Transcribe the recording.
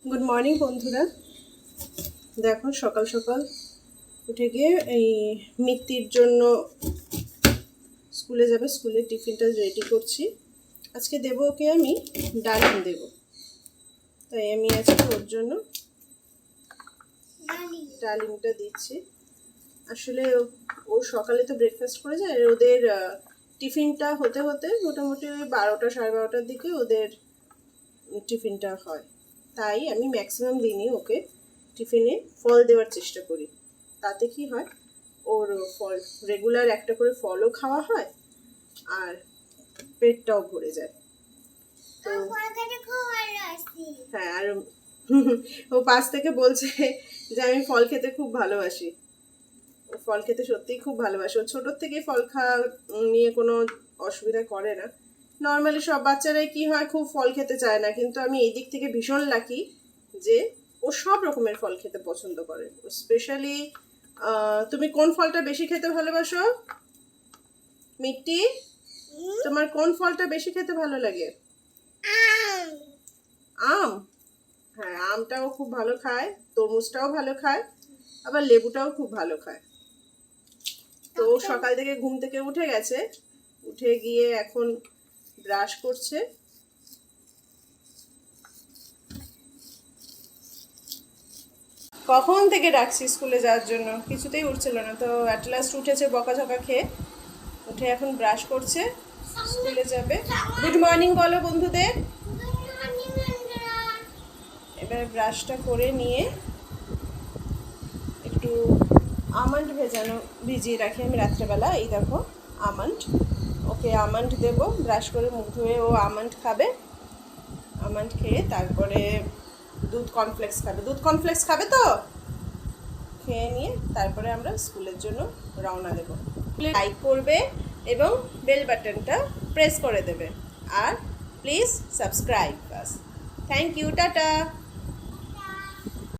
Good morning বন্ধুরা। দেখো সকাল সকাল উঠে গিয়ে এই মিত্তির জন্য স্কুলে যাবে, স্কুলের টিফিনটা রেডি করছি। আজকে দেবো ওকে আমি ডালিম দেব, তাই আমি আজকে ওর জন্য ডালিমটা দিচ্ছি। আসলে ও সকালে তো ব্রেকফাস্ট করে যায়, আর ওদের টিফিনটা হতে হতে মোটামুটি ওই 12টা সাড়ে 12টার দিকে ওদের টিফিনটা হয়। তাই আমি ম্যাক্সিমাম দিনই ওকে টিফিনে ফল দেওয়ার চেষ্টা করি। তাতে কি হয়, ওর ফল রেগুলার একটা করে ফলও খাওয়া হয় আর পেটটাও ভরে যায়। তো হ্যাঁ, আর ও পাশ থেকে বলছে যে আমি ফল খেতে খুব ভালোবাসি। ও ফল খেতে সত্যিই খুব ভালোবাসে। ও ছোটোর থেকেই ফল খাওয়া নিয়ে কোনো অসুবিধা করে না। নর্মালি সব বাচ্চারাই কি হয়, খুব ফল খেতে চায় না, কিন্তু আমি এই দিক থেকে ভীষণ লাকি যে ও সব রকমের ফল খেতে পছন্দ করে। স্পেশালি তুমি কোন ফলটা বেশি খেতে ভালোবাসো মিট্টি? তোমার কোন ফলটা বেশি খেতে ভালো লাগে? আম। হ্যাঁ, আমটাও খুব ভালো খায়, তরমুজটাও ভালো খায়, আবার লেবুটাও খুব ভালো খায়। তো সকাল থেকে ঘুম থেকে উঠে গেছে, উঠে গিয়ে এখন ব্রাশ করছে। কখন থেকে ডাকছি স্কুলে যাওয়ার জন্য, কিছুতেই উঠছিল না। তো অ্যাট লাস্ট উঠেছে বকাঝকা খেয়ে, উঠে এখন ব্রাশ করছে, স্কুলে যাবে। গুড মর্নিং বলো বন্ধুদের। এবার ব্রাশটা করে নিয়ে একটু আমন্ড ভিজিয়ে রাখি আমি রাত্রেবেলা। এই দেখো আমন্ড, ওকে আমন্ড দেবো। ব্রাশ করে মুখ ধুয়ে ও আমন্ড খাবে। আমন্ড খেয়ে তারপরে দুধ কর্নফ্লেক্স খাবে তো খেয়ে নিয়ে তারপরে আমরা স্কুলের জন্য রওনা দেবো। লাইক করবে এবং বেল বাটনটা প্রেস করে দেবে, আর প্লিজ সাবস্ক্রাইব। বাস, থ্যাংক ইউ, টাটা।